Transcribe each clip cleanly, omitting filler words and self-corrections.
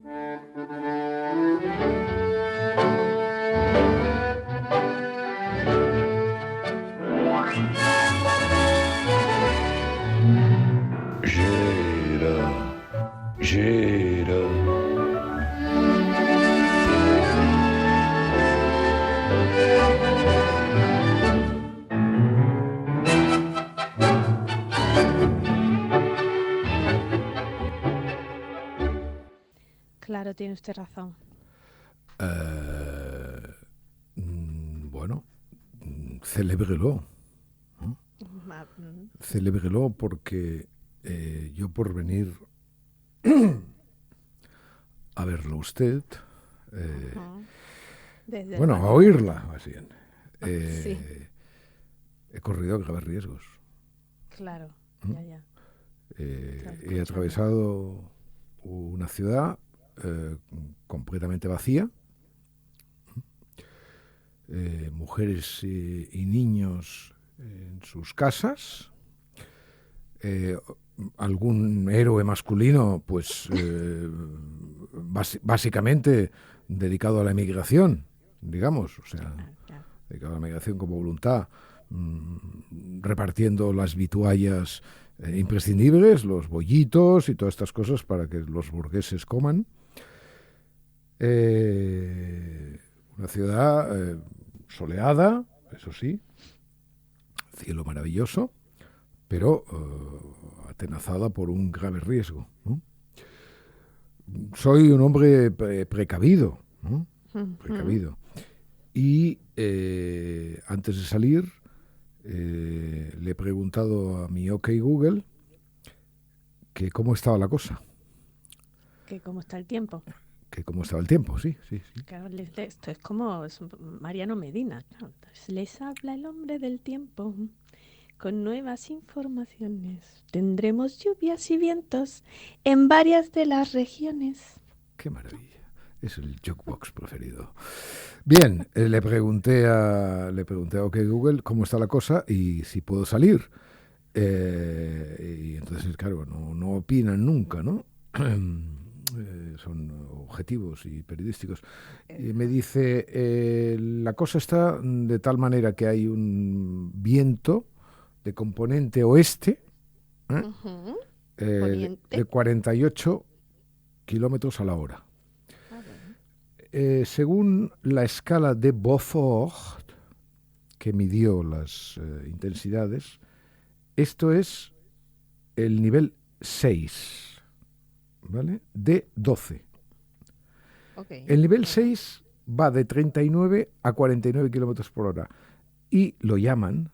Gira, gira. Claro, tiene usted razón. Bueno, celébrelo. Celébrelo porque yo por venir a verlo usted, bueno, a oírla más bien, Sí. he corrido graves riesgos. Claro, ya. He atravesado una ciudad completamente vacía, mujeres y niños en sus casas, algún héroe masculino, pues básicamente dedicado a la emigración, digamos, o sea, dedicado a la migración como voluntad, repartiendo las vituallas imprescindibles, los bollitos y todas estas cosas para que los burgueses coman. Una ciudad soleada, eso sí, cielo maravilloso, pero atenazada por un grave riesgo, ¿no? Soy un hombre precavido, ¿no? Precavido. Y antes de salir le he preguntado a mi OK Google que cómo estaba la cosa. Que cómo está el tiempo. Que cómo estaba el tiempo, sí. Claro, esto es como Mariano Medina. Claro. Les habla el hombre del tiempo con nuevas informaciones. Tendremos lluvias y vientos en varias de las regiones. Qué maravilla. Es el jukebox preferido. Bien, le pregunté a OK Google cómo está la cosa y si puedo salir. Y entonces, claro, no opinan nunca, ¿no? Son objetivos y periodísticos. Y me dice, la cosa está de tal manera que hay un viento de componente oeste de 48 kilómetros a la hora. Según la escala de Beaufort, que midió las intensidades, esto es el nivel 6, ¿vale? De 12. Okay. El nivel 6 va de 39 a 49 kilómetros por hora y lo llaman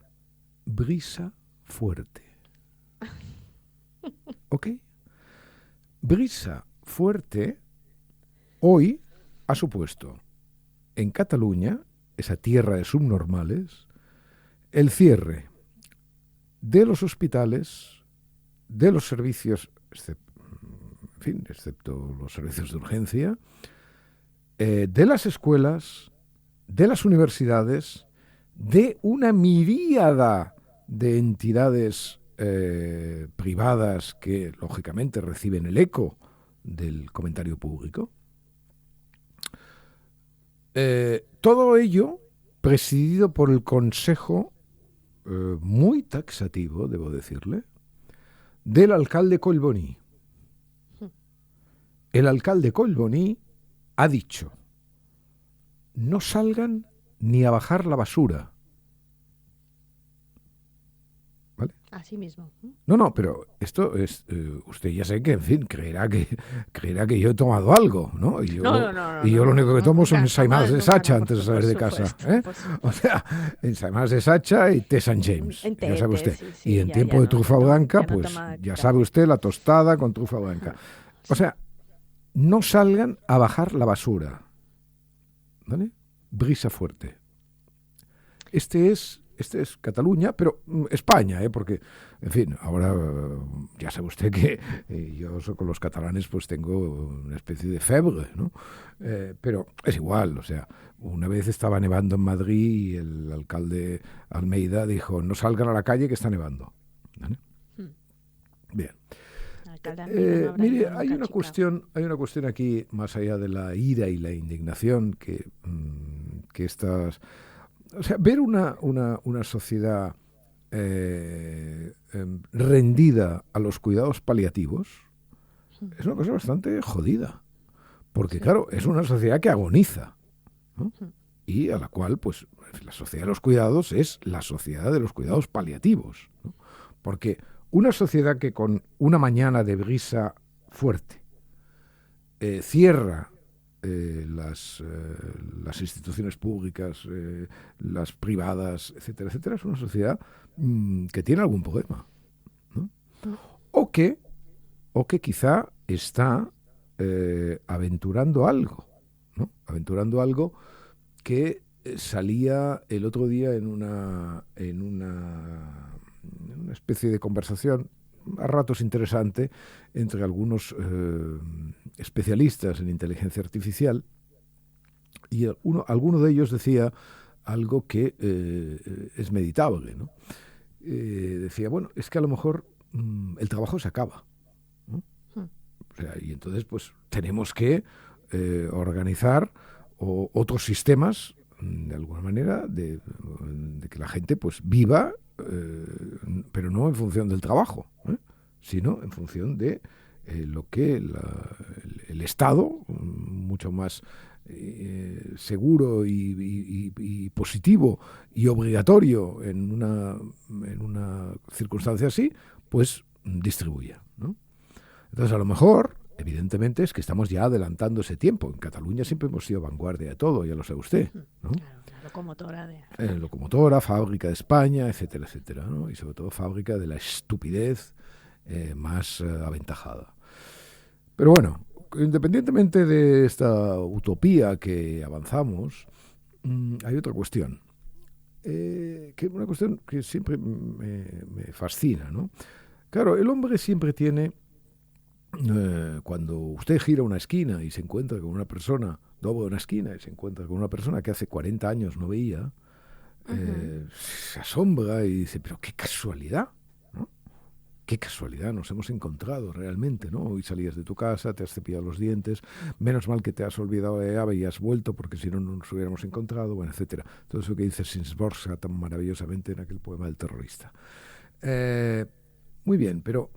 brisa fuerte. ¿Ok? Brisa fuerte hoy ha supuesto en Cataluña, esa tierra de subnormales, el cierre de los hospitales, de los servicios, excepto los servicios de urgencia, de las escuelas, de las universidades, de una miríada de entidades privadas que, lógicamente, reciben el eco del comentario público. Todo ello presidido por el consejo muy taxativo, debo decirle, del alcalde Collboni. El alcalde Collboni ha dicho: no salgan ni a bajar la basura. ¿Vale? Así mismo. No, pero esto es, usted ya sé que, en fin, creerá que yo he tomado algo, ¿no? Y yo lo único que tomo son ensaimadas de Sacha antes de salir de casa. O sea, ensaimadas de Sacha y té St. James, ya sabe usted. Sí, y en tiempo de trufa blanca, pues ya sabe usted, la tostada con trufa blanca. O sea, no salgan a bajar la basura. ¿Vale? Brisa fuerte. Este es Cataluña, pero España, porque, en fin, ahora ya sabe usted que yo con los catalanes pues tengo una especie de fiebre, ¿no? Pero es igual, o sea, una vez estaba nevando en Madrid y el alcalde Almeida dijo: no salgan a la calle que está nevando. ¿Vale? Bien. Mire, hay una cuestión aquí, más allá de la ira y la indignación, que estas... O sea, ver una sociedad rendida a los cuidados paliativos es una cosa bastante jodida. Porque, claro, es una sociedad que agoniza, ¿no? Y a la cual, pues, la sociedad de los cuidados es la sociedad de los cuidados paliativos, ¿no? Porque una sociedad que con una mañana de brisa fuerte cierra las instituciones públicas, las privadas, etcétera, etcétera, es una sociedad que tiene algún problema, ¿no? O que quizá está aventurando algo, ¿no? Aventurando algo que salía el otro día en una especie de conversación a ratos interesante entre algunos especialistas en inteligencia artificial, y alguno de ellos decía algo que es meditable, ¿no? Decía, bueno, es que a lo mejor el trabajo se acaba, ¿no? O sea, y entonces pues tenemos que organizar otros sistemas, de alguna manera, de que la gente pues viva, pero no en función del trabajo, sino en función de lo que el Estado, mucho más seguro y positivo y obligatorio en una circunstancia así, pues distribuya, ¿no? Entonces, a lo mejor, evidentemente, es que estamos ya adelantando ese tiempo. En Cataluña siempre hemos sido vanguardia de todo, ya lo sabe usted, ¿no? Claro, la locomotora locomotora, fábrica de España, etcétera, etcétera, ¿no? Y sobre todo fábrica de la estupidez más aventajada. Pero bueno, independientemente de esta utopía que avanzamos, hay otra cuestión. Una cuestión que siempre me fascina, ¿no? Claro, el hombre siempre tiene... cuando usted gira una esquina y se encuentra con una persona, dobla una esquina y se encuentra con una persona que hace 40 años no veía, se asombra y dice, pero qué casualidad, ¿no? Qué casualidad, nos hemos encontrado realmente, ¿no? Hoy salías de tu casa, te has cepillado los dientes, menos mal que te has olvidado de llave y has vuelto, porque si no, no nos hubiéramos encontrado, bueno, etcétera. Todo eso que dice Sinsborska tan maravillosamente en aquel poema del terrorista. Muy bien, pero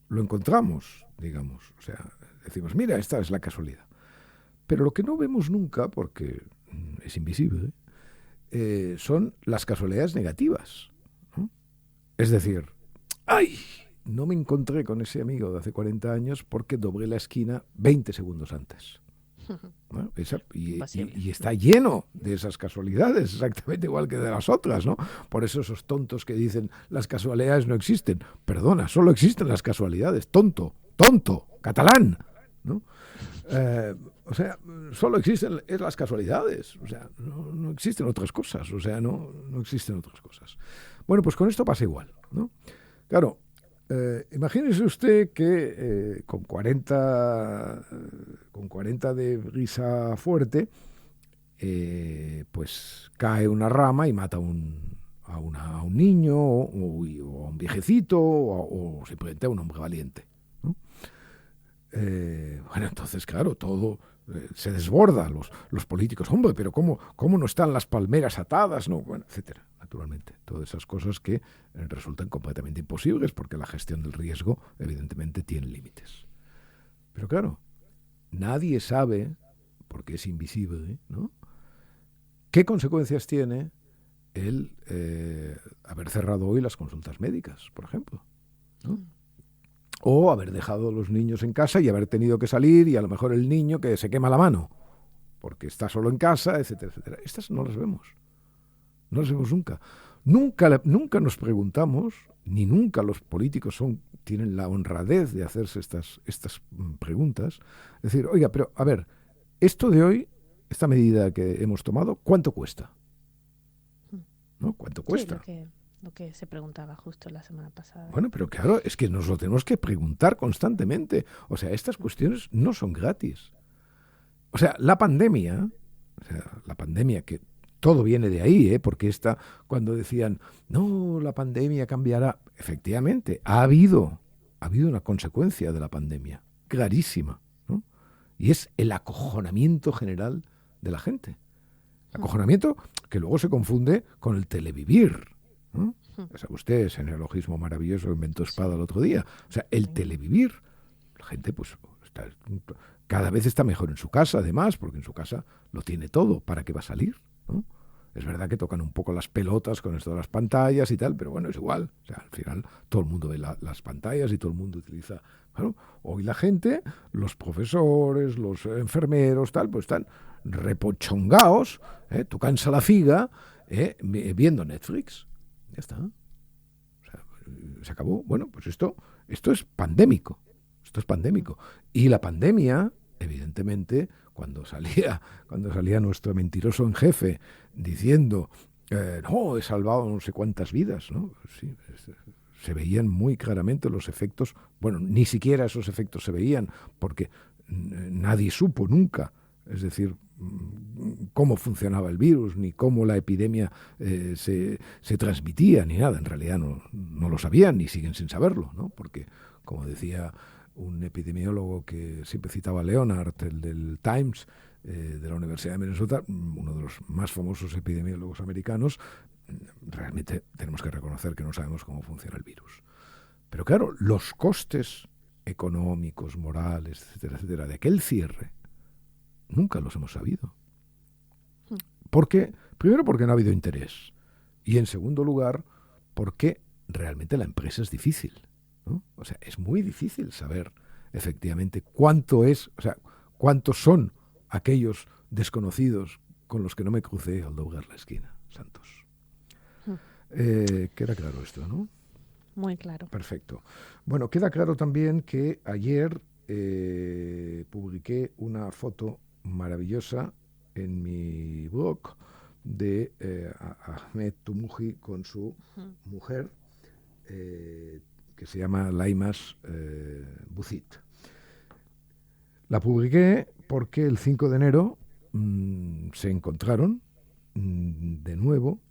lo encontramos, digamos, o sea, decimos, mira, esta es la casualidad. Pero lo que no vemos nunca, porque es invisible, son las casualidades negativas, ¿no? Es decir, ¡ay! No me encontré con ese amigo de hace 40 años porque doblé la esquina 20 segundos antes. ¿No? Y está lleno de esas casualidades, exactamente igual que de las otras, ¿no? Por eso esos tontos que dicen las casualidades no existen. Perdona, solo existen las casualidades. Tonto, catalán, ¿no? O sea, solo existen las casualidades. O sea, no existen otras cosas. O sea, no existen otras cosas. Bueno, pues con esto pasa igual, ¿no? Claro. Imagínese usted que con 40 de brisa fuerte, pues cae una rama y mata a un niño o a un viejecito o simplemente a un hombre valiente, ¿no? Bueno, entonces, claro, todo se desborda, los políticos, hombre, pero ¿cómo no están las palmeras atadas? No, bueno, etcétera. Naturalmente, todas esas cosas que resultan completamente imposibles porque la gestión del riesgo evidentemente tiene límites. Pero claro, nadie sabe, porque es invisible, ¿no?, qué consecuencias tiene el haber cerrado hoy las consultas médicas, por ejemplo, ¿no? O haber dejado a los niños en casa y haber tenido que salir y a lo mejor el niño que se quema la mano porque está solo en casa, etcétera, etcétera. Estas no las vemos. No lo sabemos nunca. Nunca nos preguntamos, ni nunca los políticos tienen la honradez de hacerse estas preguntas. Es decir, oiga, pero a ver, esto de hoy, esta medida que hemos tomado, ¿cuánto cuesta? ¿No? ¿Cuánto cuesta? Sí, lo que se preguntaba justo la semana pasada. Bueno, pero claro, es que nos lo tenemos que preguntar constantemente. O sea, estas cuestiones no son gratis. O sea, la pandemia que todo viene de ahí, porque cuando decían, no, la pandemia cambiará, efectivamente, ha habido ha habido una consecuencia de la pandemia, clarísima, ¿no? Y es el acojonamiento general de la gente. Acojonamiento que luego se confunde con el televivir, ¿no? ¿Sabe usted ese neologismo maravilloso que inventó Espada el otro día? O sea, el televivir. La gente, pues, cada vez está mejor en su casa, además, porque en su casa lo tiene todo. ¿Para qué va a salir? ¿No? Es verdad que tocan un poco las pelotas con esto de las pantallas y tal, pero bueno, es igual. O sea, al final todo el mundo ve las pantallas y todo el mundo utiliza... Claro, hoy la gente, los profesores, los enfermeros, tal, pues están repochongaos, tocándose la figa, viendo Netflix. Ya está. O sea, se acabó. Bueno, pues esto es pandémico. Esto es pandémico. Y la pandemia, evidentemente, cuando salía nuestro mentiroso en jefe diciendo, no, he salvado no sé cuántas vidas, ¿no? Sí, se veían muy claramente los efectos. Bueno, ni siquiera esos efectos se veían, porque nadie supo nunca, es decir, cómo funcionaba el virus, ni cómo la epidemia se transmitía, ni nada. En realidad no lo sabían, ni siguen sin saberlo, ¿no? Porque, como decía un epidemiólogo que siempre citaba a Leonard, el del Times, de la Universidad de Minnesota, uno de los más famosos epidemiólogos americanos, realmente tenemos que reconocer que no sabemos cómo funciona el virus. Pero claro, los costes económicos, morales, etcétera, etcétera, de aquel cierre, nunca los hemos sabido. Primero porque no ha habido interés. Y en segundo lugar, porque realmente la empresa es difícil, ¿no? O sea, es muy difícil saber efectivamente cuántos son aquellos desconocidos con los que no me crucé al doblar la esquina, Santos. Queda claro esto, ¿no? Muy claro. Perfecto. Bueno, queda claro también que ayer publiqué una foto maravillosa en mi blog de Ahmed Tumuji con su mujer, que se llama Laimas Buzit. La publiqué porque el 5 de enero se encontraron de nuevo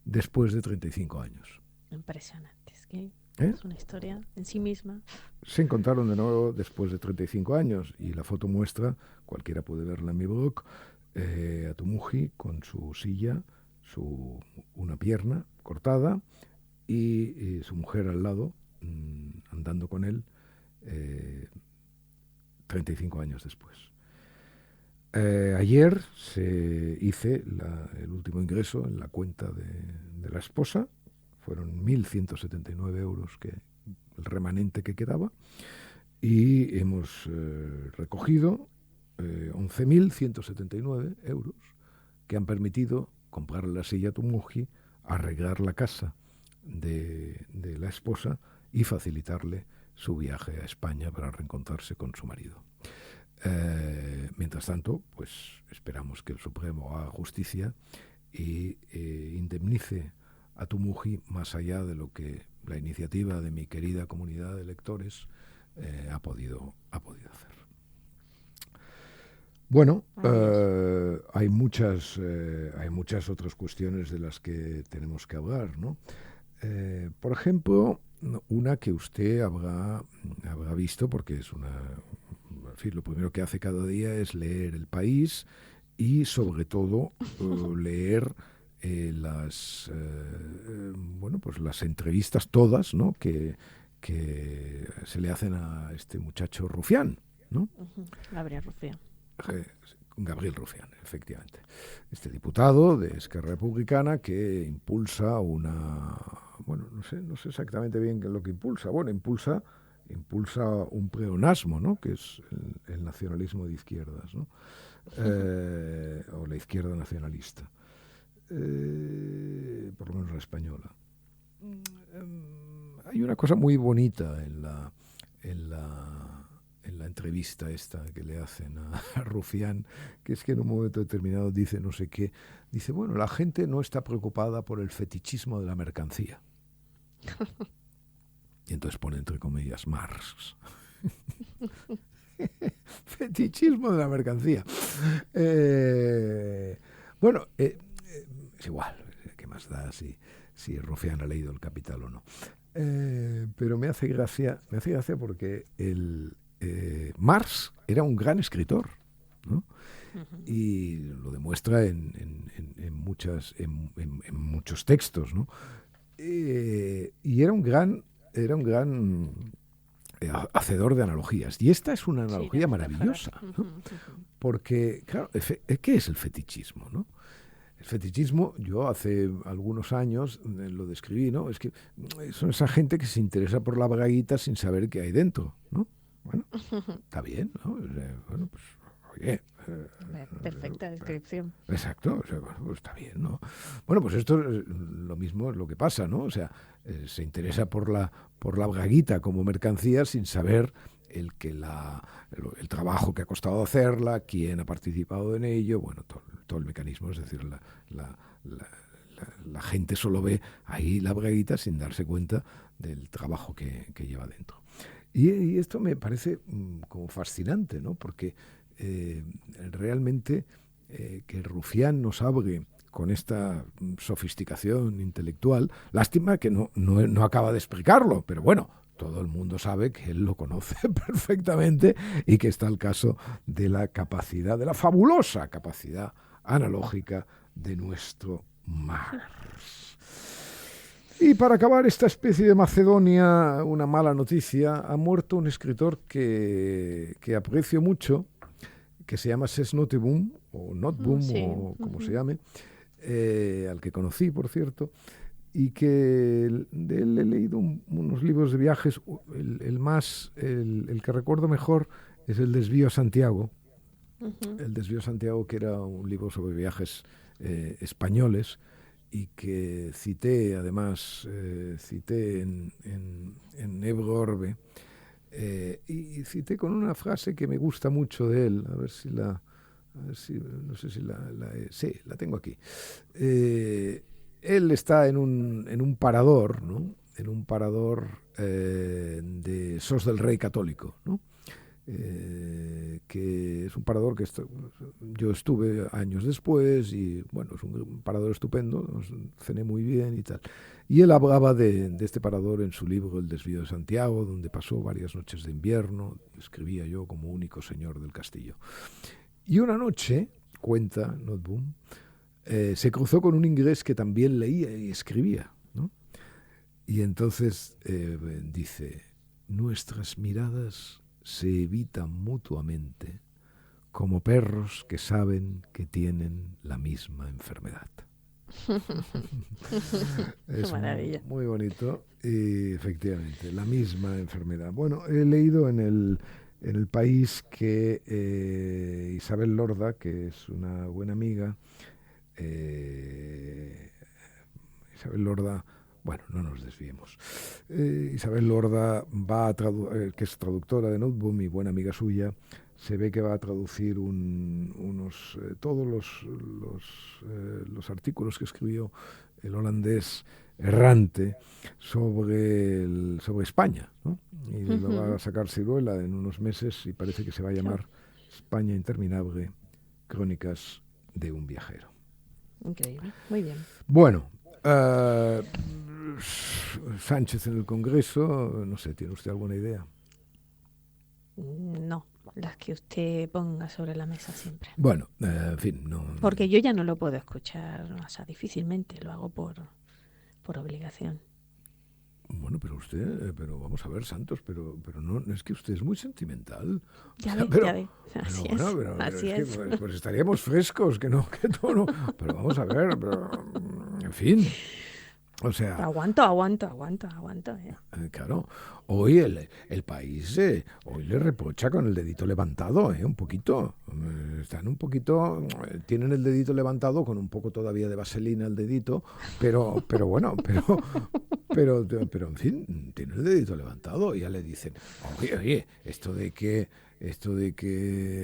después de 35 años. Impresionante, es una historia en sí misma. Se encontraron de nuevo después de 35 años y la foto muestra, cualquiera puede verla en mi blog, a Tumuji con su silla, una pierna cortada y su mujer al lado, andando con él 35 años después. Ayer hice el último ingreso en la cuenta de la esposa. Fueron 1.179 euros el remanente que quedaba, y hemos recogido 11.179 euros que han permitido comprar la silla a Tumuji, arreglar la casa de la esposa y facilitarle su viaje a España para reencontrarse con su marido. Mientras tanto, pues esperamos que el Supremo haga justicia y indemnice a Tumuji más allá de lo que la iniciativa de mi querida comunidad de lectores ha podido hacer. Bueno, hay muchas otras cuestiones de las que tenemos que hablar, ¿no? Por ejemplo, una que usted habrá visto, porque es en fin, lo primero que hace cada día es leer El País y sobre todo leer las entrevistas todas, ¿no? que se le hacen a este muchacho Rufián, ¿no? Gabriel Rufián. Gabriel Rufián, efectivamente. Este diputado de Esquerra Republicana que impulsa no sé exactamente bien qué es lo que impulsa. Bueno, impulsa un pleonasmo, ¿no? Que es el nacionalismo de izquierdas, ¿no? O la izquierda nacionalista. Por lo menos la española. Hay una cosa muy bonita en la entrevista esta que le hacen a Rufián, que es que en un momento determinado dice no sé qué, dice, bueno, la gente no está preocupada por el fetichismo de la mercancía. Y entonces pone entre comillas Marx. Fetichismo de la mercancía. Bueno, es igual, ¿qué más da si Rufián ha leído El Capital o no? Pero me hace gracia porque Marx era un gran escritor, ¿no? Y lo demuestra en muchos textos, ¿no? Y era un gran hacedor de analogías. Y esta es una analogía maravillosa, ¿no? Porque, claro, ¿qué es el fetichismo, no? El fetichismo, yo hace algunos años lo describí, ¿no? Es que son esa gente que se interesa por la braguita sin saber qué hay dentro, ¿no? Bueno, está bien, ¿no? Bueno, pues, oye... Perfecta descripción. Exacto, o sea, bueno, pues está bien, ¿no? Bueno, pues esto lo mismo es lo que pasa, ¿no? O sea, se interesa por la braguita como mercancía sin saber el el trabajo que ha costado hacerla, quién ha participado en ello, bueno, todo el mecanismo, es decir, la gente solo ve ahí la braguita sin darse cuenta del trabajo que lleva dentro. Y esto me parece como fascinante, ¿no? Porque realmente que Rufián nos hable con esta sofisticación intelectual, lástima que no acaba de explicarlo, pero bueno, todo el mundo sabe que él lo conoce perfectamente y que está el caso de la capacidad, de la fabulosa capacidad analógica de nuestro Mars. Y para acabar esta especie de Macedonia, una mala noticia, ha muerto un escritor que aprecio mucho, que se llama Ses Noteboom, o Noteboom, o como se llame, al que conocí, por cierto, y que de él he leído unos libros de viajes. El que recuerdo mejor es El desvío a Santiago. El desvío a Santiago, que era un libro sobre viajes españoles, y que cité, además, en Ebro Orbe, y cité con una frase que me gusta mucho de él, no sé si sí, la tengo aquí. Él está en un parador, ¿no? En un parador de Sos del Rey Católico, ¿no? Que es un parador que yo estuve años después y bueno, es un parador estupendo, cené muy bien y tal. Y él hablaba de este parador en su libro El desvío de Santiago, donde pasó varias noches de invierno, escribía yo como único señor del castillo. Y una noche, cuenta Noteboom, se cruzó con un inglés que también leía y escribía, ¿no? Y entonces dice, nuestras miradas se evitan mutuamente como perros que saben que tienen la misma enfermedad. Es maravilla. Muy bonito y efectivamente, la misma enfermedad. Bueno, he leído en el País que Isabel Lorda, que es una buena amiga, Isabel Lorda, bueno, no nos desviemos. Isabel Lorda que es traductora de Noteboom y buena amiga suya, se ve que va a traducir todos los artículos que escribió el holandés errante sobre España, ¿no? Y lo va a sacar Ciruela en unos meses y parece que se va a llamar España Interminable, Crónicas de un viajero. Increíble, muy bien. Bueno, Sánchez en el Congreso, no sé, ¿tiene usted alguna idea? No, las que usted ponga sobre la mesa siempre. Bueno, en fin, no... Porque yo ya no lo puedo escuchar, o sea, difícilmente, lo hago por obligación. Bueno, pero vamos a ver, Santos, pero no es que usted es muy sentimental. Ya ve, así es. Pues estaríamos frescos, que todo no. Pero vamos a ver, en fin. O sea... Aguanto. Claro, hoy el País hoy le reprocha con el dedito levantado, un poquito. Están un poquito... tienen el dedito levantado con un poco todavía de vaselina el dedito, pero bueno, pero en fin, tienen el dedito levantado y ya le dicen, oye, esto de que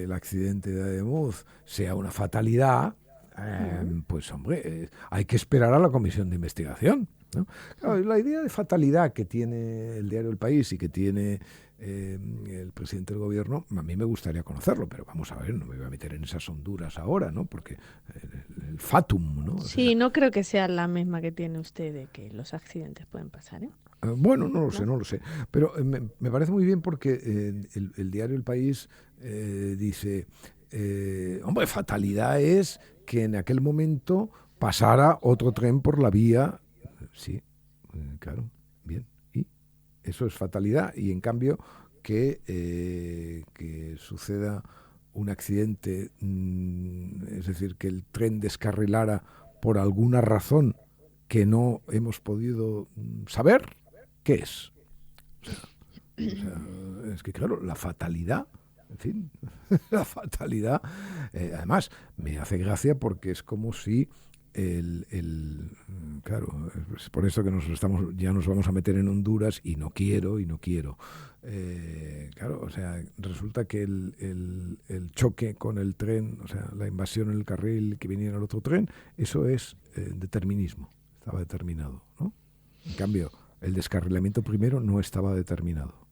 el accidente de Ademuz sea una fatalidad... pues hombre, hay que esperar a la comisión de investigación, ¿no? Claro, la idea de fatalidad que tiene el diario El País y que tiene el presidente del gobierno, a mí me gustaría conocerlo, pero vamos a ver, no me voy a meter en esas honduras ahora, ¿no? Porque el fatum, ¿no? Sí, no creo que sea la misma que tiene usted de que los accidentes pueden pasar, ¿eh? Bueno, no lo sé. Pero me parece muy bien porque el diario El País dice, hombre, fatalidad es que en aquel momento pasara otro tren por la vía. Sí, claro, bien. ¿Y? Eso es fatalidad. Y en cambio, que suceda un accidente, es decir, que el tren descarrilara por alguna razón que no hemos podido saber, ¿qué es? O sea, es que claro, la fatalidad, en fin, la fatalidad, además me hace gracia porque es como si claro, es por eso que ya nos vamos a meter en Honduras y no quiero. Claro, o sea, resulta que el choque con el tren, o sea, la invasión en el carril que viniera el otro tren, eso es determinismo, estaba determinado, ¿no? En cambio, el descarrilamiento primero no estaba determinado.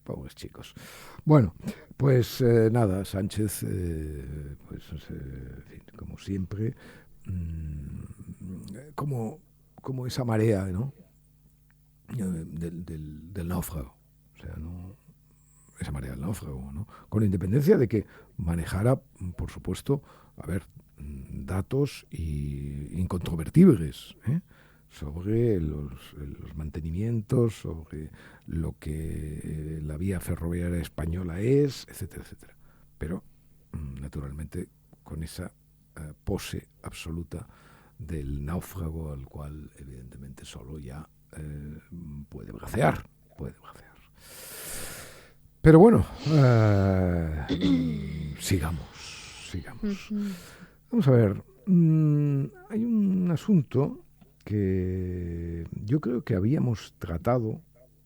Pobres chicos. Bueno, pues nada, Sánchez, pues en fin, como siempre, como esa marea, ¿no? Del náufrago. O sea, no, esa marea del náufrago, ¿no? Con independencia de que manejara, por supuesto, a ver, datos incontrovertibles, sobre los mantenimientos, sobre lo que la vía ferroviaria española es, etcétera, etcétera. Pero, naturalmente, con esa pose absoluta del náufrago al cual, evidentemente, solo ya puede bracear. Pero bueno, sigamos. Ujú. Vamos a ver, hay un asunto que yo creo que habíamos tratado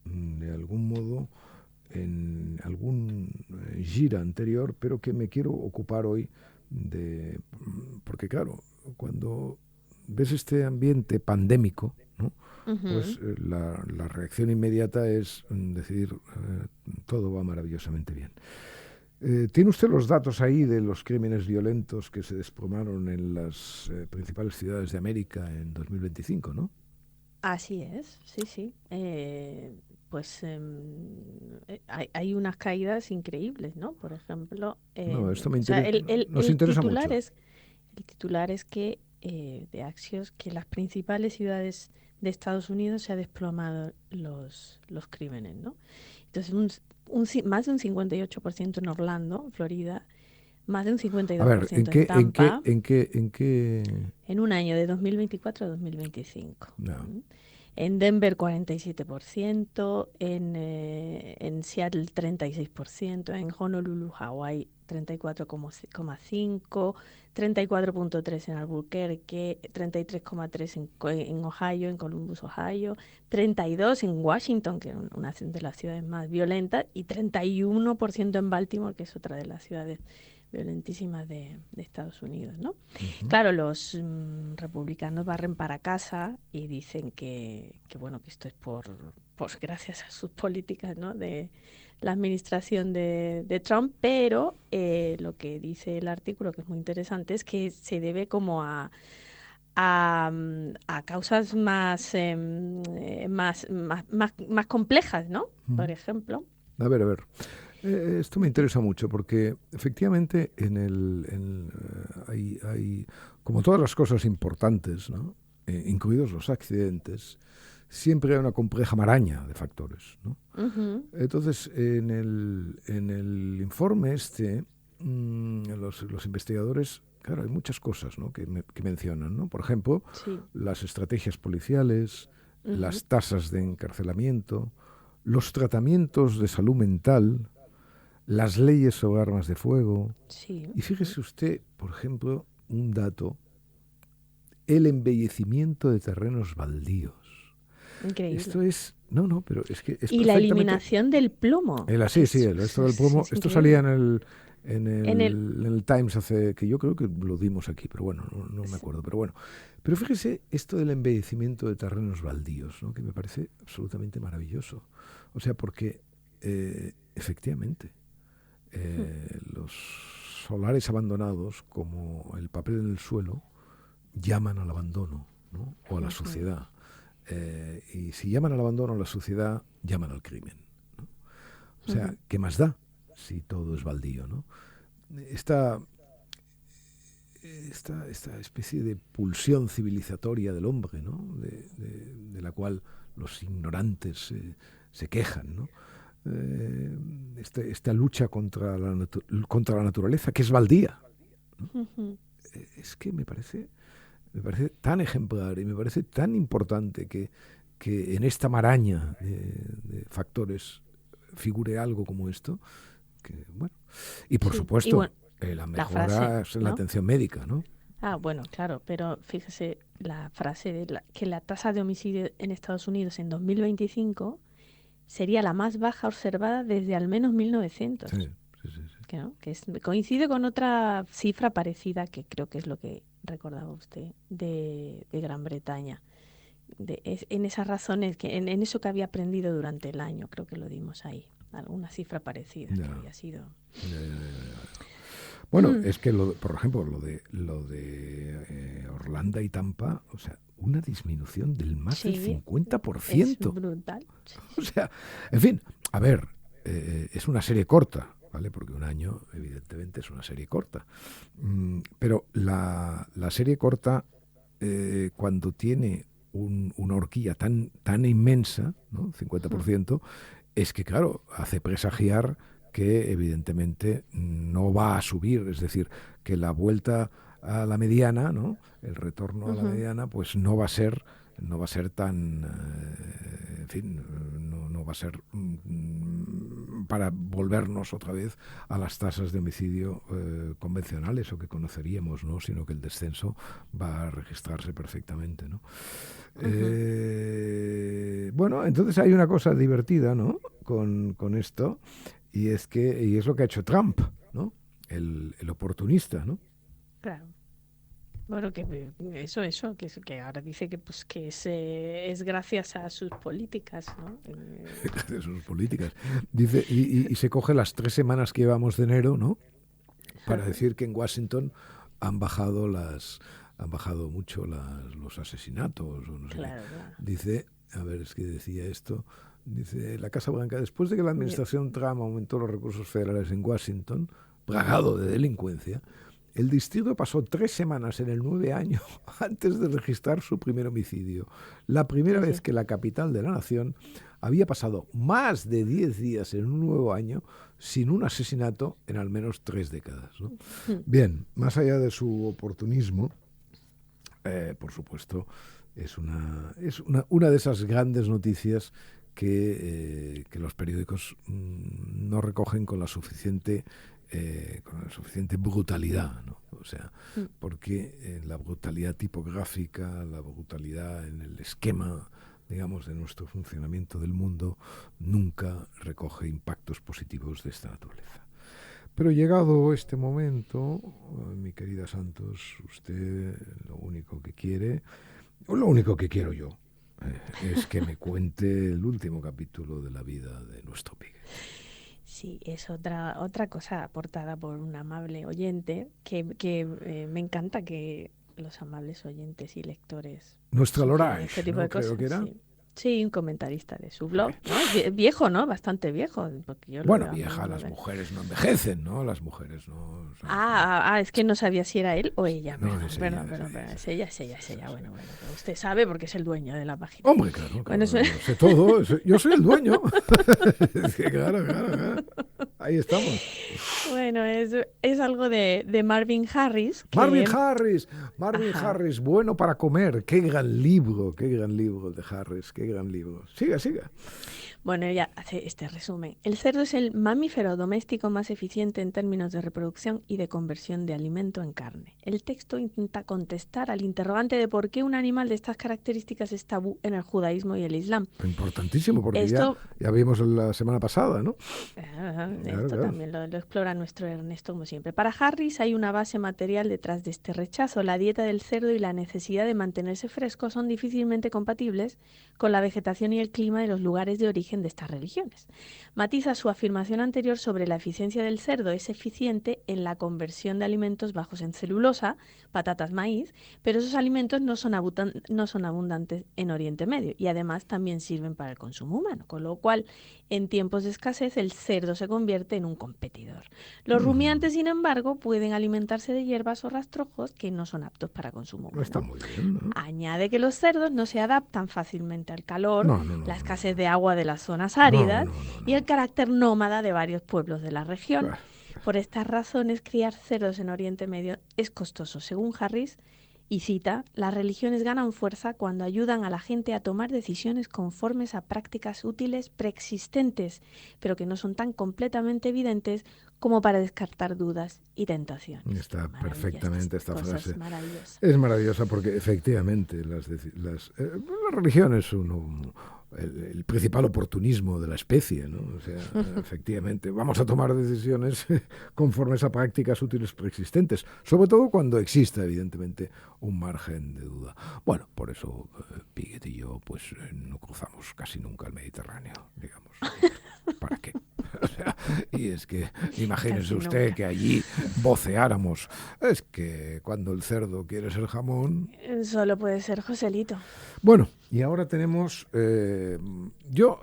de algún modo en algún gira anterior, pero que me quiero ocupar hoy porque claro, cuando ves este ambiente pandémico, ¿no? Pues Ujú. la reacción inmediata es decidir todo va maravillosamente bien. ¿Tiene usted los datos ahí de los crímenes violentos que se desplomaron en las principales ciudades de América en 2025, ¿no? Así es, sí, sí. Pues hay unas caídas increíbles, ¿no? Por ejemplo, No, esto o sea, nos interesa mucho. el titular es que de Axios que las principales ciudades de Estados Unidos se ha desplomado los crímenes, ¿no? Entonces, más de un 58% en Orlando, Florida, más de un A ver, 52% en Tampa, en qué? en un año de 2024 a 2025. No. En Denver 47%, en Seattle 36%, en Honolulu, Hawái 34,5%, 34,3% en Albuquerque, 33,3% en Ohio, en Columbus, Ohio, 32% en Washington, que es una de las ciudades más violentas, y 31% en Baltimore, que es otra de las ciudades violentísimas de Estados Unidos, ¿no? Uh-huh. Claro, los republicanos barren para casa y dicen bueno, que esto es por gracias a sus políticas, ¿no? De la administración de Trump, pero lo que dice el artículo, que es muy interesante, es que se debe como a causas más complejas, ¿no? Uh-huh. Por ejemplo. A ver. Esto me interesa mucho porque efectivamente hay, como todas las cosas importantes, ¿no? Incluidos los accidentes, siempre hay una compleja maraña de factores, ¿no? Ujú. Entonces, en el informe los investigadores, claro, hay muchas cosas, ¿no? que mencionan, ¿no? Por ejemplo, Sí. las estrategias policiales, Ujú. las tasas de encarcelamiento, los tratamientos de salud mental, las leyes sobre armas de fuego. Sí. Y fíjese usted, por ejemplo, un dato, el embellecimiento de terrenos baldíos. Increíble. Esto es, no, pero es que es Y la perfectamente... eliminación del plomo. Sí, esto del plomo, Es esto salía increíble. En el, en el Times hace, que yo creo que lo dimos aquí, pero bueno, no me s- acuerdo, pero bueno. Pero fíjese esto del embellecimiento de terrenos baldíos, ¿no? Que me parece absolutamente maravilloso. O sea, porque efectivamente los solares abandonados, como el papel en el suelo, llaman al abandono, ¿no? O a la Ujú. suciedad. y si llaman al abandono a la suciedad, llaman al crimen, ¿no? O sea, ¿qué más da si todo es baldío, ¿no? Esta especie de pulsión civilizatoria del hombre, ¿no? de la cual los ignorantes se quejan, ¿no? Esta lucha contra la naturaleza, que es baldía, ¿no? Es que me parece tan ejemplar y me parece tan importante que en esta maraña de factores figure algo como esto, que bueno, y por supuesto bueno, la mejora frase, es en la atención médica, ¿no? Bueno, claro, pero fíjese la frase de que la tasa de homicidio en Estados Unidos en 2025 sería la más baja observada desde al menos 1900. Sí. ¿No? Que coincide con otra cifra parecida, que creo que es lo que recordaba usted, de Gran Bretaña. En esas razones, en eso que había aprendido durante el año, creo que lo dimos ahí. Alguna cifra parecida que había sido. Bueno, es que, por ejemplo, lo de Orlando y Tampa, o sea, una disminución del más del 50%. Es brutal. O sea, en fin, a ver, es una serie corta, ¿vale? Porque un año, evidentemente, es una serie corta. Pero la serie corta, cuando tiene una horquilla tan inmensa, ¿no? 50%, es que, claro, hace presagiar que evidentemente no va a subir, es decir, que la vuelta a la mediana, ¿no? El retorno a la mediana, pues no va a ser tan, en fin, no va a ser para volvernos otra vez a las tasas de homicidio convencionales o que conoceríamos, ¿no? Sino que el descenso va a registrarse perfectamente, ¿no? Bueno, entonces hay una cosa divertida, ¿no? Con esto, y es lo que ha hecho Trump, ¿no? El oportunista, ¿no? Claro. Bueno, que que ahora dice que pues que es gracias a sus políticas, ¿no? Gracias a sus políticas. Dice, y se coge las 3 semanas que llevamos de enero, ¿no? Para decir que en Washington han bajado mucho los asesinatos, o no sé claro, qué. Claro. Dice, a ver, es que decía esto. Dice, la Casa Blanca, después de que la administración Trump aumentó los recursos federales en Washington, plagado de delincuencia, el distrito pasó 3 semanas en el 9 año antes de registrar su primer homicidio. La primera vez que la capital de la nación había pasado más de 10 días en un nuevo año sin un asesinato en al menos 3 décadas, ¿no? Bien, más allá de su oportunismo, por supuesto, es una de esas grandes noticias que los periódicos no recogen con la suficiente brutalidad, ¿no? O sea, porque la brutalidad tipográfica, la brutalidad en el esquema, digamos, de nuestro funcionamiento del mundo, nunca recoge impactos positivos de esta naturaleza. Pero llegado este momento, mi querida Santos, usted lo único que quiere, o lo único que quiero yo, es que me cuente el último capítulo de la vida de nuestro Pigue. Sí, es otra cosa aportada por un amable oyente que me encanta que los amables oyentes y lectores... Nuestra Loray, este tipo ¿no? de cosas, Creo que era. Sí, un comentarista de su blog, ¿no? Es viejo, ¿no? Bastante viejo. Porque yo bueno, vieja, las mujeres no envejecen, ¿no? Las mujeres no... Es que no sabía si era él o ella. No, es ella. Bueno, usted sabe porque es el dueño de la página. Hombre, claro, bueno, sé todo. Yo soy el dueño. Claro. Ahí estamos. Bueno, es algo de Marvin Harris. Marvin Harris, bueno para comer. Qué gran libro el de Harris, qué gran libro. Siga. Bueno, ella hace este resumen. El cerdo es el mamífero doméstico más eficiente en términos de reproducción y de conversión de alimento en carne. El texto intenta contestar al interrogante de por qué un animal de estas características es tabú en el judaísmo y el islam. Importantísimo, porque ya vimos la semana pasada, ¿no? Esto también lo explora nuestro Ernesto, como siempre. Para Harris hay una base material detrás de este rechazo. La dieta del cerdo y la necesidad de mantenerse fresco son difícilmente compatibles con la vegetación y el clima de los lugares de origen origen de estas religiones. Matiza su afirmación anterior sobre la eficiencia del cerdo es eficiente en la conversión de alimentos bajos en celulosa, patatas, maíz, pero esos alimentos no son abundantes en Oriente Medio y además también sirven para el consumo humano, con lo cual en tiempos de escasez el cerdo se convierte en un competidor. Los rumiantes, sin embargo, pueden alimentarse de hierbas o rastrojos que no son aptos para consumo humano. No está muy bien, ¿no? Añade que los cerdos no se adaptan fácilmente al calor, la escasez de agua de las zonas áridas y el carácter nómada de varios pueblos de la región. Claro. Por estas razones, criar cerdos en Oriente Medio es costoso. Según Harris, y cita, las religiones ganan fuerza cuando ayudan a la gente a tomar decisiones conformes a prácticas útiles preexistentes, pero que no son tan completamente evidentes como para descartar dudas y tentaciones. Está perfectamente esta frase. Maravillosas. Es maravillosa porque efectivamente las religiones son el principal oportunismo de la especie, ¿no? O sea, efectivamente, vamos a tomar decisiones conformes a prácticas útiles preexistentes, sobre todo cuando exista, evidentemente, un margen de duda. Bueno, por eso Piguet y yo pues no cruzamos casi nunca el Mediterráneo, digamos. ¿Para qué? O sea, y es que imagínese usted que allí voceáramos. Es que cuando el cerdo quiere ser jamón... Solo puede ser Joselito. Bueno, y ahora tenemos... yo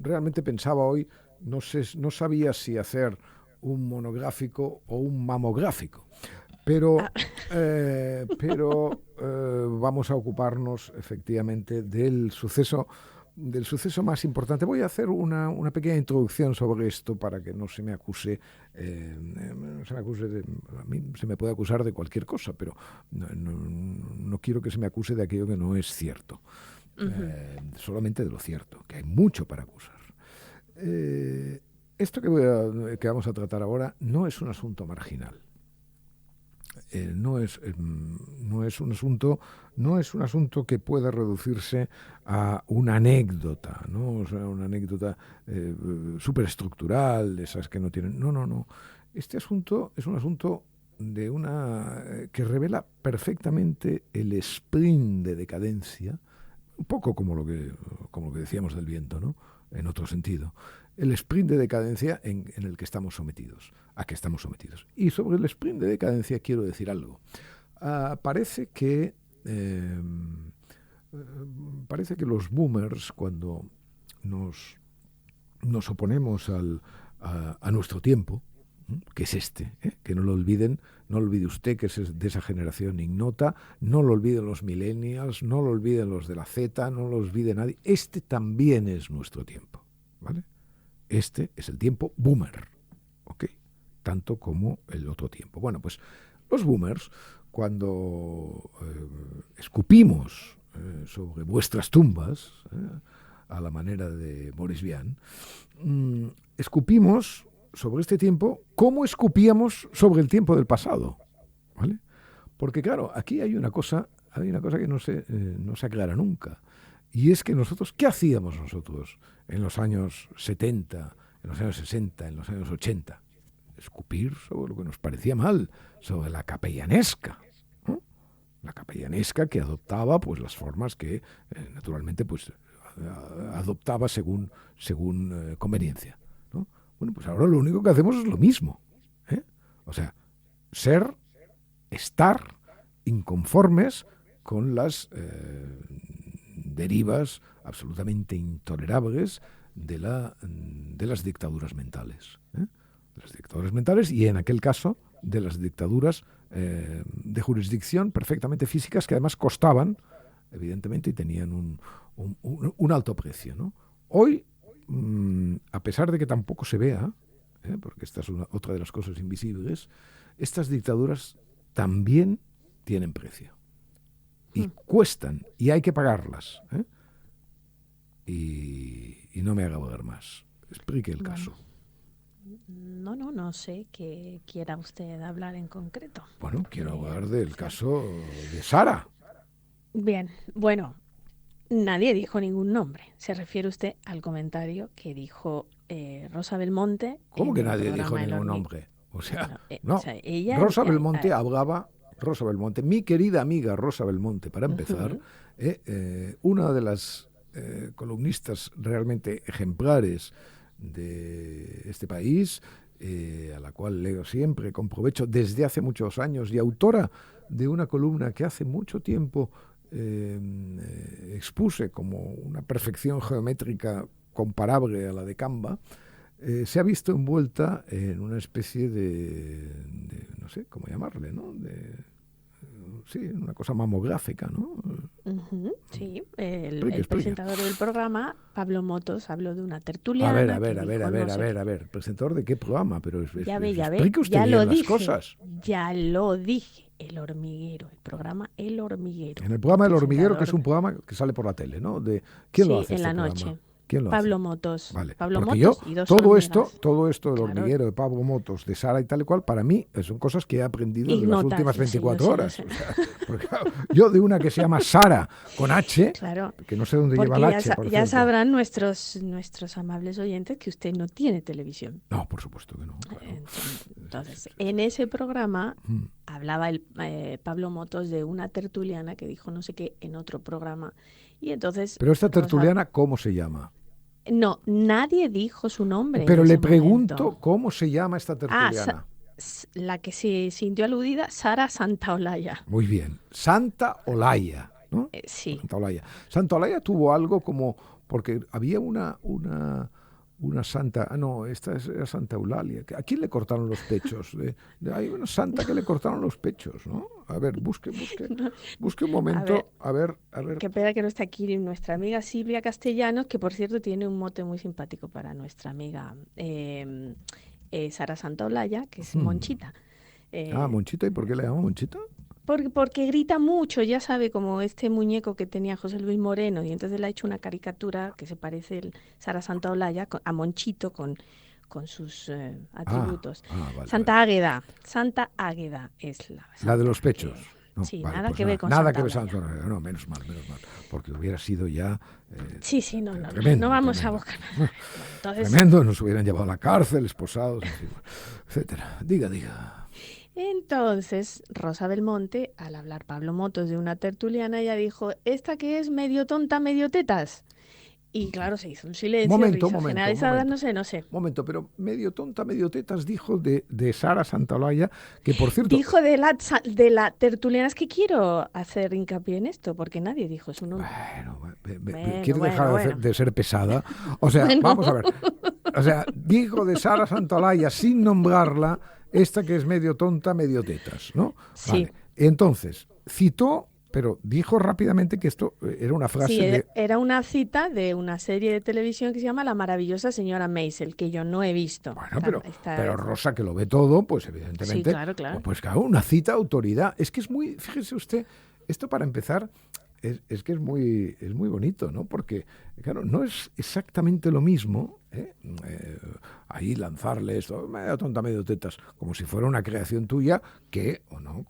realmente pensaba hoy, no sabía si hacer un monográfico o un mamográfico, pero vamos a ocuparnos efectivamente del suceso más importante. Voy a hacer una pequeña introducción sobre esto para que no se me acuse, a mí se me puede acusar de cualquier cosa, pero no quiero que se me acuse de aquello que no es cierto, solamente de lo cierto, que hay mucho para acusar. Esto que vamos a tratar ahora no es un asunto marginal. No es un asunto que pueda reducirse a una anécdota, ¿no? O sea, una anécdota superestructural, de esas que no tienen... No. Este asunto es un asunto que revela perfectamente el sprint de decadencia, un poco como lo que decíamos del viento, ¿no? En otro sentido. El sprint de decadencia en el que estamos sometidos, a que estamos sometidos. Y sobre el sprint de decadencia quiero decir algo. Parece que los boomers, cuando nos oponemos a nuestro tiempo, que es este, que no lo olvide usted, que es de esa generación ignota, no lo olviden los millennials, no lo olviden los de la Z, no lo olvide nadie. Este también es nuestro tiempo, ¿vale? Este es el tiempo boomer, ¿ok? Tanto como el otro tiempo. Bueno, pues los boomers, cuando escupimos sobre vuestras tumbas, a la manera de Boris Vian, escupimos sobre este tiempo como escupíamos sobre el tiempo del pasado, ¿vale? Porque claro, aquí hay una cosa que no se aclara nunca. Y es que ¿qué hacíamos nosotros en los años 70, en los años 60, en los años 80? Escupir sobre lo que nos parecía mal, sobre la capellanesca, ¿no? La capellanesca que adoptaba pues las formas que naturalmente pues adoptaba según conveniencia, ¿no? Bueno, pues ahora lo único que hacemos es lo mismo, ¿eh? O sea, estar inconformes con las derivas absolutamente intolerables de las dictaduras mentales, ¿eh? De las dictaduras mentales y en aquel caso de las dictaduras de jurisdicción perfectamente físicas que además costaban, evidentemente, y tenían un alto precio, ¿no? Hoy, a pesar de que tampoco se vea, porque esta es otra de las cosas invisibles, estas dictaduras también tienen precio. Y cuestan, y hay que pagarlas, ¿eh? Y no me haga hablar más. Explique el caso. No sé qué quiera usted hablar en concreto. Bueno, quiero hablar del caso de Sara. Bien, bueno, nadie dijo ningún nombre. Se refiere usted al comentario que dijo Rosa Belmonte. ¿Cómo que nadie dijo ningún nombre? O sea, no. O sea, ella, Rosa Belmonte hablaba... Rosa Belmonte, mi querida amiga Rosa Belmonte, para empezar, una de las columnistas realmente ejemplares de este país, a la cual leo siempre con provecho desde hace muchos años, y autora de una columna que hace mucho tiempo expuse como una perfección geométrica comparable a la de Canva, se ha visto envuelta en una especie de no sé cómo llamarle, ¿no? Sí, una cosa mamográfica, ¿no? Sí, el presentador del programa, Pablo Motos, habló de una tertuliana. A ver, ¿presentador de qué programa? Pero ya ve, explique usted ya bien lo las dije, cosas. Ya lo dije, El Hormiguero, el programa El Hormiguero. En el programa El Hormiguero, que es un programa que sale por la tele, ¿no? ¿Quién lo hace en este la programa? noche. ¿Quién lo Pablo hace? Motos. Vale. Pablo Porque Motos yo, y dos todo hormigas. esto del hormiguero, de Pablo Motos, de Sara y tal y cual, para mí son cosas que he aprendido en las últimas 24 horas. O sea, porque, claro, yo de una que se llama Sara con H, que no sé dónde lleva el H, por ya sabrán nuestros amables oyentes que usted no tiene televisión. No, por supuesto que no. Claro. Entonces, en ese programa hablaba Pablo Motos de una tertuliana que dijo no sé qué en otro programa. Y entonces, pero esta tertuliana, ¿cómo se llama? No, nadie dijo su nombre. Pero le pregunto momento. ¿Cómo se llama esta tertuliana? La que se sintió aludida, Sara Santaolalla. Muy bien, Santa Olaya, ¿no? Sí. Santa Olaya. Santa Olaya tuvo algo como, porque había una santa, esta era Santa Eulalia. ¿A quién le cortaron los pechos? Hay una santa que le cortaron los pechos, ¿no? A ver, busque un momento. A ver. Qué pena que no está aquí nuestra amiga Silvia Castellanos, que por cierto tiene un mote muy simpático para nuestra amiga Sara Santaolalla, que es Monchita. Monchita, ¿y por qué le llama Monchita? Porque grita mucho, ya sabe, como este muñeco que tenía José Luis Moreno, y entonces le ha hecho una caricatura que se parece Sara Santaolalla a Monchito con sus atributos. Vale, Santa Águeda es la de los pechos. No, sí, vale, nada pues que ver con nada Santa que ver Olalla. Santa Olalla. No, menos mal, porque hubiera sido ya no vamos a buscar nada. Entonces, tremendo, nos hubieran llevado a la cárcel, esposados, etcétera. Diga. Entonces, Rosa Belmonte, al hablar Pablo Motos de una tertuliana, ella dijo, ¿esta que es medio tonta, medio tetas? Y claro, se hizo un silencio, Momento. generalizadas, no sé. Momento, pero medio tonta, medio tetas dijo de Sara Santaolalla, que por cierto... Dijo de la tertuliana, es que quiero hacer hincapié en esto, porque nadie dijo su nombre. ¿Quiere dejar de ser pesada? O sea, vamos a ver. O sea, dijo de Sara Santaolalla sin nombrarla, esta que es medio tonta, medio tetas, ¿no? Sí. Vale. Entonces, citó, pero dijo rápidamente que esto era una frase de... era una cita de una serie de televisión que se llama La maravillosa señora Maisel, que yo no he visto. Bueno, pero Rosa, que lo ve todo, pues evidentemente... Sí, claro. Pues claro, una cita de autoridad. Es que es muy... Fíjese usted, esto para empezar... Es que es muy bonito, ¿no? Porque, claro, no es exactamente lo mismo ahí lanzarle esto, medio tonta, medio tetas, como si fuera una creación tuya, que, o no,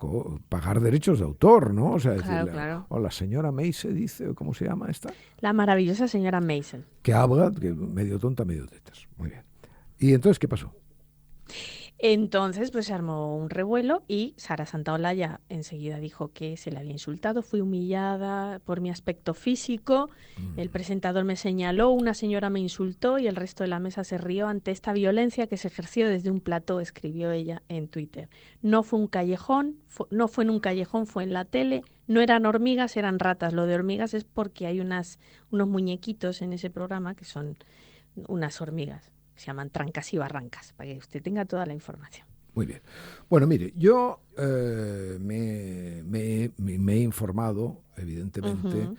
pagar derechos de autor, ¿no? O sea, claro. O la señora Maisel dice, ¿cómo se llama esta? La maravillosa señora Maisel. Que habla, que medio tonta, medio tetas. Muy bien. ¿Y entonces qué pasó? Entonces, pues se armó un revuelo y Sara Santaolalla enseguida dijo que se le había insultado, fui humillada por mi aspecto físico, el presentador me señaló, una señora me insultó y el resto de la mesa se rió ante esta violencia que se ejerció desde un plató, escribió ella en Twitter. No fue un callejón, no fue en un callejón, fue en la tele, no eran hormigas, eran ratas. Lo de hormigas es porque hay unos muñequitos en ese programa que son unas hormigas. Se llaman Trancas y Barrancas, para que usted tenga toda la información. Muy bien. Bueno, mire, yo me he informado, evidentemente,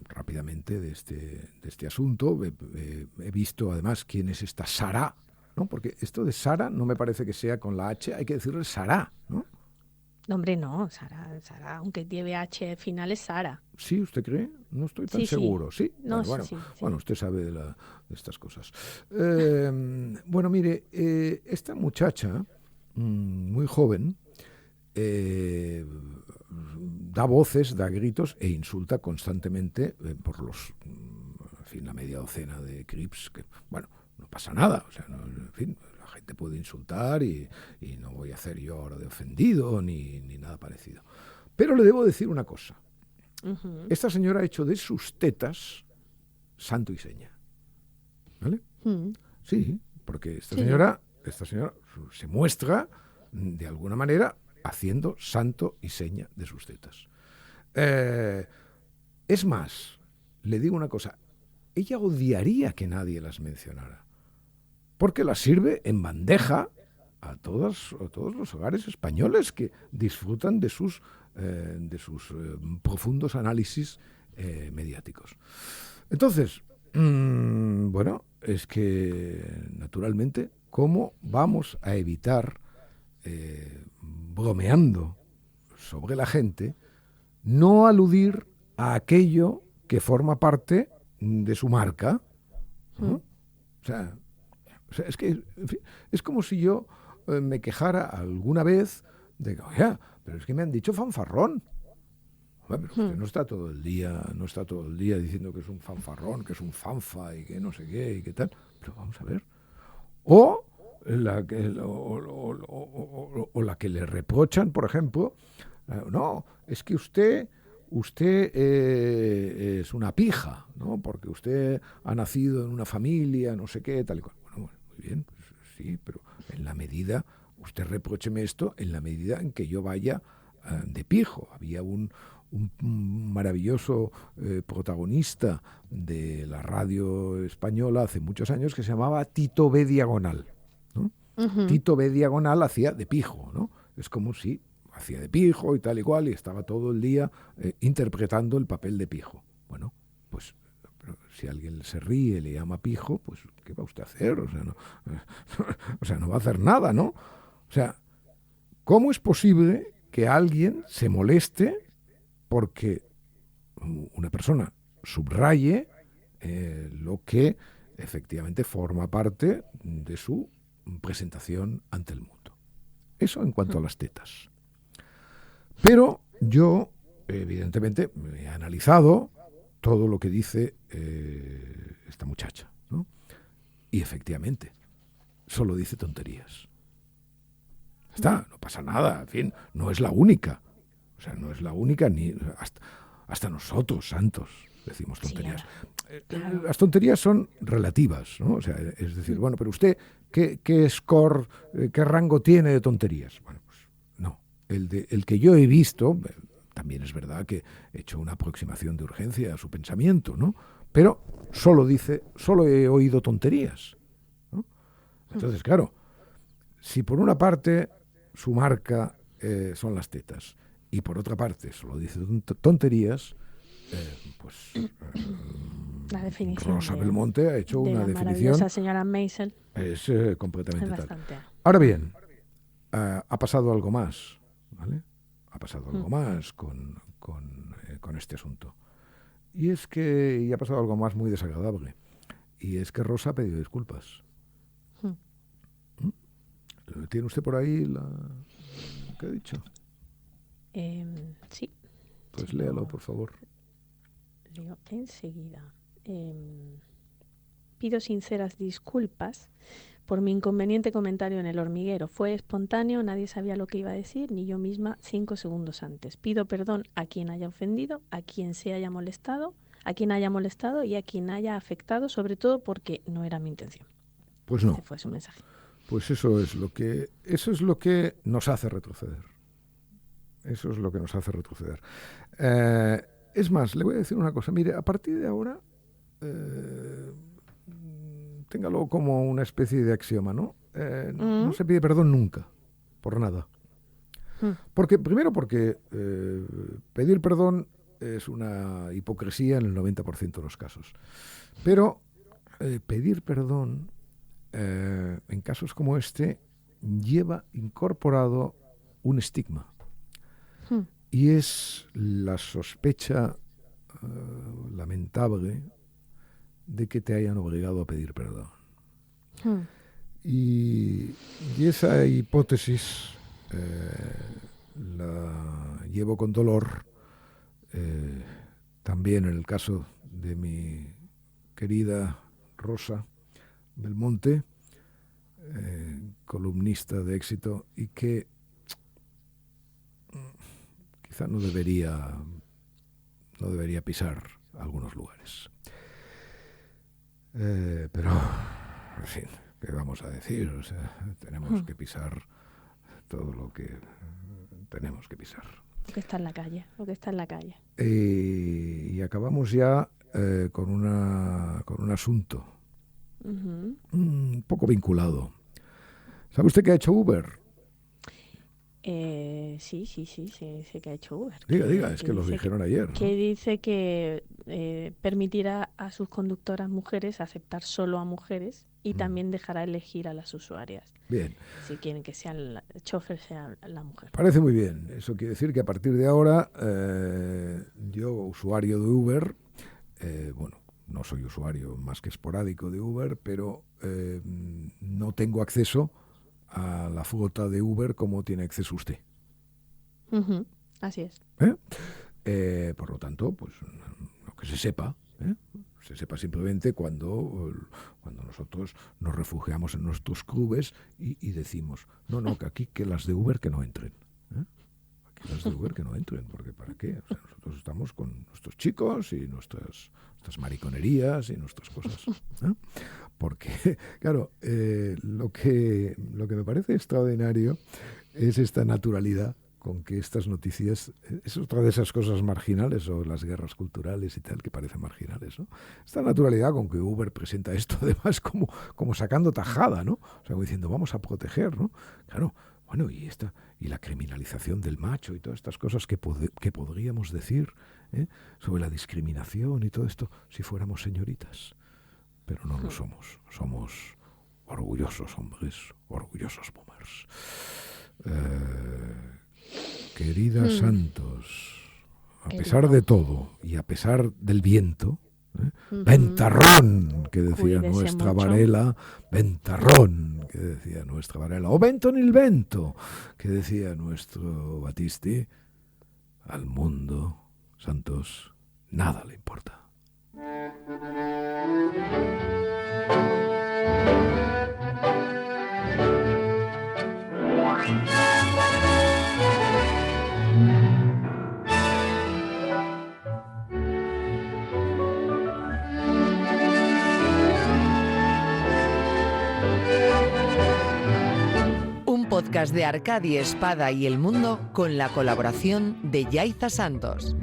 rápidamente de este asunto. He visto, además, quién es esta Sara, ¿no? Porque esto de Sara no me parece que sea con la H, hay que decirle Sara, ¿no? No, hombre, no, Sara, aunque lleve H final, es Sara. ¿Sí? ¿Usted cree? No estoy tan seguro. ¿Sí? No, bueno, usted sabe de estas cosas. Bueno, mire, esta muchacha, muy joven, da voces, da gritos e insulta constantemente por la media docena de clips que, bueno, no pasa nada, o sea, en fin, la gente puede insultar y no voy a hacer yo ahora de ofendido ni nada parecido. Pero le debo decir una cosa. Esta señora ha hecho de sus tetas santo y seña. ¿Vale? Sí, porque esta señora se muestra de alguna manera haciendo santo y seña de sus tetas. Es más, le digo una cosa, ella odiaría que nadie las mencionara, porque las sirve en bandeja a todos los hogares españoles que disfrutan de sus profundos análisis mediáticos. Entonces, bueno, es que naturalmente, ¿cómo vamos a evitar, bromeando sobre la gente, no aludir a aquello que forma parte de su marca? ¿No? O sea, es que, en fin, es como si yo me quejara alguna vez de que, oye, pero es que me han dicho fanfarrón. Bueno, pero usted no está todo el día diciendo que es un fanfarrón, que es un fanfa y que no sé qué y qué tal. Pero vamos a ver. O la que le reprochan, por ejemplo, no, es que usted es una pija, ¿no? Porque usted ha nacido en una familia, no sé qué, tal y cual. Bueno, muy bien, pues sí, pero en la medida, usted reprócheme esto en la medida en que yo vaya de pijo. Había un maravilloso protagonista de la radio española hace muchos años que se llamaba Tito B. Diagonal, ¿no? Tito B. Diagonal hacía de pijo, ¿no? Es como si hacía de pijo y tal y cual, y estaba todo el día interpretando el papel de pijo. Bueno, pues pero si alguien se ríe y le llama pijo, pues ¿qué va usted a hacer? O sea, no va a hacer nada, ¿no? O sea, ¿cómo es posible que alguien se moleste porque una persona subraye lo que efectivamente forma parte de su presentación ante el mundo? Eso en cuanto a las tetas. Pero yo, evidentemente, he analizado todo lo que dice esta muchacha, ¿no? Y efectivamente, solo dice tonterías. Está, no pasa nada, en fin, no es la única. O sea, no es la única, ni hasta nosotros, santos, decimos tonterías. Sí, claro. Las tonterías son relativas, ¿no? O sea, es decir, bueno, pero usted, ¿qué score, qué rango tiene de tonterías? Bueno, pues no. El que yo he visto, también es verdad que he hecho una aproximación de urgencia a su pensamiento, ¿no? Pero solo he oído tonterías, ¿no? Entonces, claro, si por una parte su marca son las tetas, y por otra parte solo dice tonterías, pues la definición Rosa Belmonte ha hecho una definición. La maravillosa señora Meisel es completamente tal. Ahora bien, ha pasado algo más, ¿vale? Ha pasado algo más con este asunto. Y es que ha pasado algo más muy desagradable. Y es que Rosa ha pedido disculpas. ¿Tiene usted por ahí ¿qué ha dicho? Sí. Pues léalo, por favor. Leo enseguida. Pido sinceras disculpas por mi inconveniente comentario en El Hormiguero. Fue espontáneo, nadie sabía lo que iba a decir, ni yo misma 5 segundos antes. Pido perdón a quien haya ofendido, a quien se haya molestado, a quien haya molestado y a quien haya afectado, sobre todo porque no era mi intención. Pues no. Ese fue su mensaje. Pues eso es lo que nos hace retroceder. Eso es lo que nos hace retroceder. Es más, le voy a decir una cosa. Mire, a partir de ahora, téngalo como una especie de axioma, ¿no? No se pide perdón nunca, por nada. Primero porque pedir perdón es una hipocresía en el 90% de los casos. Pero pedir perdón, en casos como este, lleva incorporado un estigma. Y es la sospecha lamentable de que te hayan obligado a pedir perdón. Y esa hipótesis la llevo con dolor, también en el caso de mi querida Rosa Belmonte, columnista de éxito, y que quizá no debería no debería pisar algunos lugares. Pero, en fin, ¿qué vamos a decir? O sea, tenemos que pisar todo lo que tenemos que pisar. Lo que está en la calle, lo que está en la calle. Y acabamos ya con un asunto un poco vinculado. ¿Sabe usted qué ha hecho Uber? Sí, sé que ha hecho Uber. Diga, es que lo dijeron ayer, ¿no? Que dice que permitirá a sus conductoras mujeres aceptar solo a mujeres y también dejará elegir a las usuarias. Bien. Si quieren que el chofer sea la mujer. Parece muy bien. Eso quiere decir que a partir de ahora, yo, usuario de Uber, bueno, no soy usuario más que esporádico de Uber, pero no tengo acceso a la flota de Uber como tiene acceso usted. Así es. Por lo tanto, pues lo que se sepa simplemente cuando nosotros nos refugiamos en nuestros clubes y decimos, no, que aquí que las de Uber que no entren. Aquí las de Uber que no entren, porque ¿para qué? O sea, nosotros estamos con nuestros chicos y nuestras mariconerías y nuestras cosas. Porque, claro, lo que me parece extraordinario es esta naturalidad con que estas noticias, es otra de esas cosas marginales, o las guerras culturales y tal, que parecen marginales, ¿no? Esta naturalidad con que Uber presenta esto, además, como sacando tajada, ¿no? O sea, como diciendo, vamos a proteger, ¿no? Claro, bueno, y la criminalización del macho y todas estas cosas que podríamos decir sobre la discriminación y todo esto, si fuéramos señoritas. Pero no lo somos. Somos orgullosos hombres, orgullosos boomers. Querida Santos, a pesar de todo y a pesar del viento, ventarrón, que decía nuestra Varela, ventarrón, que decía nuestra Varela, o vento nel vento, que decía nuestro Battisti, al mundo, Santos, nada le importa. Un podcast de Arcadi Espada y El Mundo con la colaboración de Yaiza Santos.